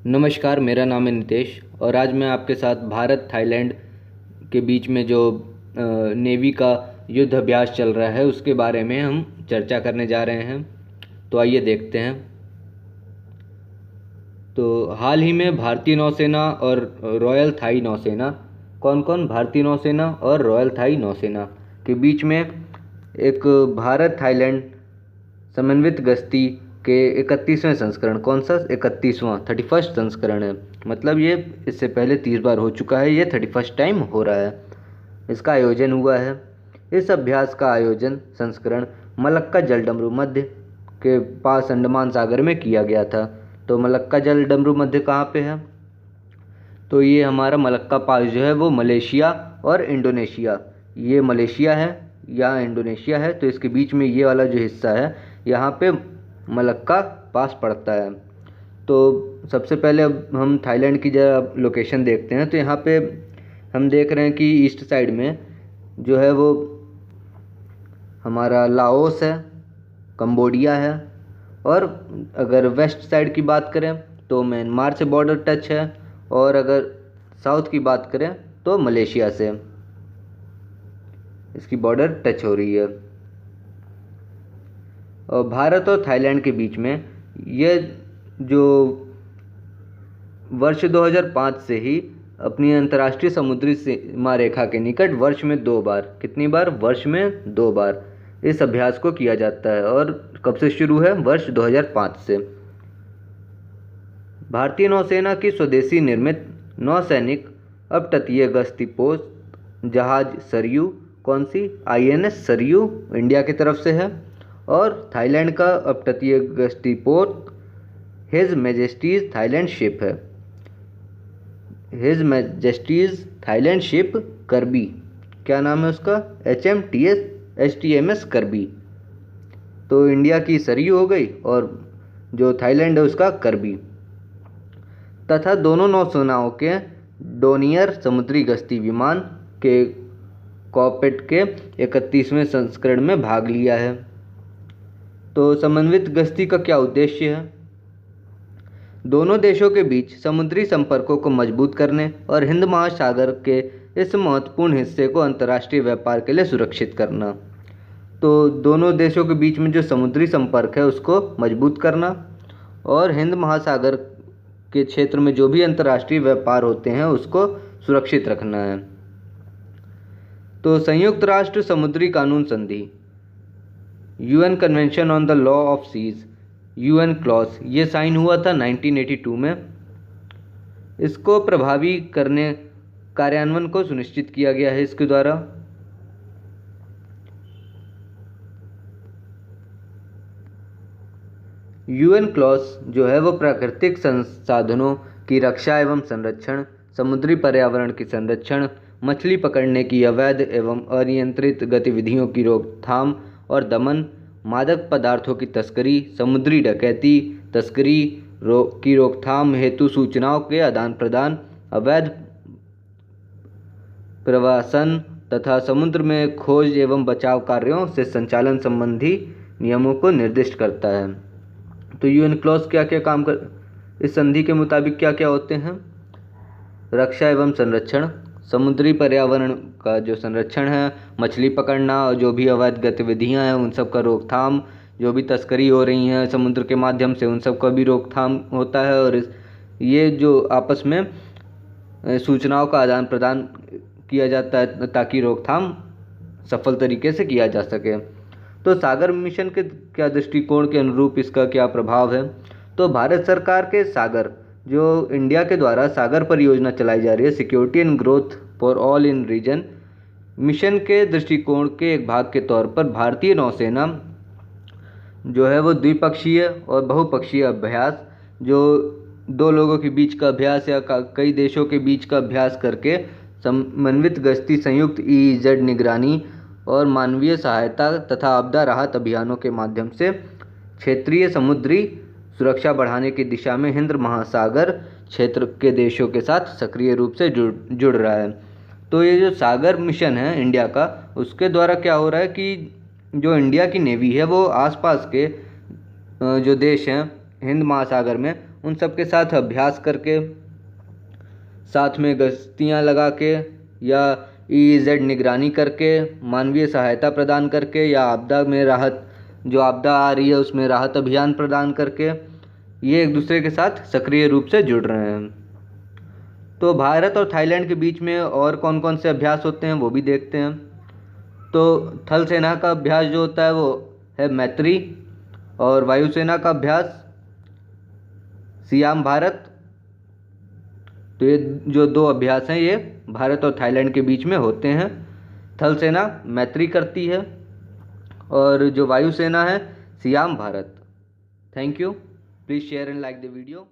नमस्कार, मेरा नाम है नितेश और आज मैं आपके साथ भारत थाईलैंड के बीच में जो नेवी का युद्ध अभ्यास चल रहा है उसके बारे में हम चर्चा करने जा रहे हैं। तो आइए देखते हैं। तो हाल ही में भारतीय नौसेना और रॉयल थाई नौसेना भारतीय नौसेना और रॉयल थाई नौसेना के बीच में एक भारत थाईलैंड समन्वित गश्ती के 31वें संस्करण, कौन सा 31वां 31st संस्करण है, मतलब ये इससे पहले 30 बार हो चुका है, ये 31st टाइम हो रहा है। इसका आयोजन हुआ है। इस अभ्यास का आयोजन संस्करण मलक्का जलडमरू मध्य के पास अंडमान सागर में किया गया था। तो मलक्का जलडमरू मध्य कहाँ पे है? तो ये हमारा मलक्का पास जो है वो मलेशिया और इंडोनेशिया, ये मलेशिया है या इंडोनेशिया है, तो इसके बीच में ये वाला जो हिस्सा है यहाँ पे मलक्का पास पड़ता है। तो सबसे पहले अब हम थाईलैंड की जरा लोकेशन देखते हैं। तो यहाँ पे हम देख रहे हैं कि ईस्ट साइड में जो है वो हमारा लाओस है, कंबोडिया है, और अगर वेस्ट साइड की बात करें तो म्यांमार से बॉर्डर टच है, और अगर साउथ की बात करें तो मलेशिया से इसकी बॉर्डर टच हो रही है। और भारत और थाईलैंड के बीच में ये जो वर्ष 2005 से ही अपनी अंतर्राष्ट्रीय समुद्री सीमा रेखा के निकट वर्ष में 2 बार, कितनी बार? वर्ष में 2 बार इस अभ्यास को किया जाता है। और कब से शुरू है? वर्ष 2005 से। भारतीय नौसेना की स्वदेशी निर्मित नौसैनिक अपतटीय गश्ती पोत जहाज सरयू, कौन सी? INS सरयू इंडिया की तरफ से है। और थाईलैंड का अपतटीय गश्ती पोत हिज मैजेस्टीज थाईलैंड शिप है, हिज मैजेस्टीज थाईलैंड शिप करबी। क्या नाम है उसका? HMTS करबी। तो इंडिया की सरयू हो गई और जो थाईलैंड है उसका करबी। तथा दोनों नौसेनाओं के डोनियर समुद्री गश्ती विमान के कॉकपिट के 31वें संस्करण में भाग लिया है। तो समन्वित गश्ती का क्या उद्देश्य है? दोनों देशों के बीच समुद्री संपर्कों को मजबूत करने और हिंद महासागर के इस महत्वपूर्ण हिस्से को अंतर्राष्ट्रीय व्यापार के लिए सुरक्षित करना। तो दोनों देशों के बीच में जो समुद्री संपर्क है उसको मजबूत करना और हिंद महासागर के क्षेत्र में जो भी अंतर्राष्ट्रीय व्यापार होते हैं उसको सुरक्षित रखना है। तो संयुक्त राष्ट्र समुद्री कानून संधि, UN convention on the law of seas, UN clause, ये साइन हुआ था 1982 में। इसको प्रभावी करने कार्यान्वयन को सुनिश्चित किया गया है इसके द्वारा। UN क्लॉज जो है वो प्राकृतिक संसाधनों की रक्षा एवं संरक्षण, समुद्री पर्यावरण की संरक्षण, मछली पकड़ने की अवैध एवं अनियंत्रित गतिविधियों की रोकथाम और दमन, मादक पदार्थों की तस्करी, समुद्री डकैती, तस्करी की रोकथाम हेतु सूचनाओं के आदान प्रदान, अवैध प्रवासन तथा समुद्र में खोज एवं बचाव कार्यों से संचालन संबंधी नियमों को निर्दिष्ट करता है। तो UN क्लॉज क्या क्या काम कर, इस संधि के मुताबिक क्या क्या होते हैं? रक्षा एवं संरक्षण, समुद्री पर्यावरण का जो संरक्षण है, मछली पकड़ना और जो भी अवैध गतिविधियां हैं उन सब का रोकथाम, जो भी तस्करी हो रही हैं समुद्र के माध्यम से उन सब का भी रोकथाम होता है। और ये जो आपस में सूचनाओं का आदान प्रदान किया जाता है ताकि रोकथाम सफल तरीके से किया जा सके। तो सागर मिशन के क्या दृष्टिकोण के अनुरूप इसका क्या प्रभाव है? तो भारत सरकार के सागर, जो इंडिया के द्वारा सागर परियोजना चलाई जा रही है, security and growth for all in region mission के दृष्टिकोण के एक भाग के तौर पर भारतीय नौसेना जो है वो द्विपक्षीय और बहुपक्षीय अभ्यास, जो 2 लोगों के बीच का अभ्यास या कई देशों के बीच का अभ्यास करके समन्वित गश्ती, संयुक्त EEZ निगरानी और मानवीय सहायता तथा आपदा राहत अभियानों के माध्यम से क्षेत्रीय समुद्री सुरक्षा बढ़ाने की दिशा में हिंद महासागर क्षेत्र के देशों के साथ सक्रिय रूप से जुड़ रहा है। तो ये जो सागर मिशन है इंडिया का, उसके द्वारा क्या हो रहा है कि जो इंडिया की नेवी है वो आसपास के जो देश हैं हिंद महासागर में उन सब के साथ अभ्यास करके, साथ में गश्तियाँ लगा के या EEZ निगरानी करके, मानवीय सहायता प्रदान करके या आपदा में राहत, जो आपदा आ रही है उसमें राहत अभियान प्रदान करके ये एक दूसरे के साथ सक्रिय रूप से जुड़ रहे हैं। तो भारत और थाईलैंड के बीच में और कौन कौन से अभ्यास होते हैं वो भी देखते हैं। तो थल सेना का अभ्यास जो होता है वो है मैत्री, और वायुसेना का अभ्यास सियाम भारत। तो ये जो दो अभ्यास हैं ये भारत और थाईलैंड के बीच में होते हैं। थल सेना मैत्री करती है और जो वायुसेना है SIAM Bharat. Thank you. Please share and like the video.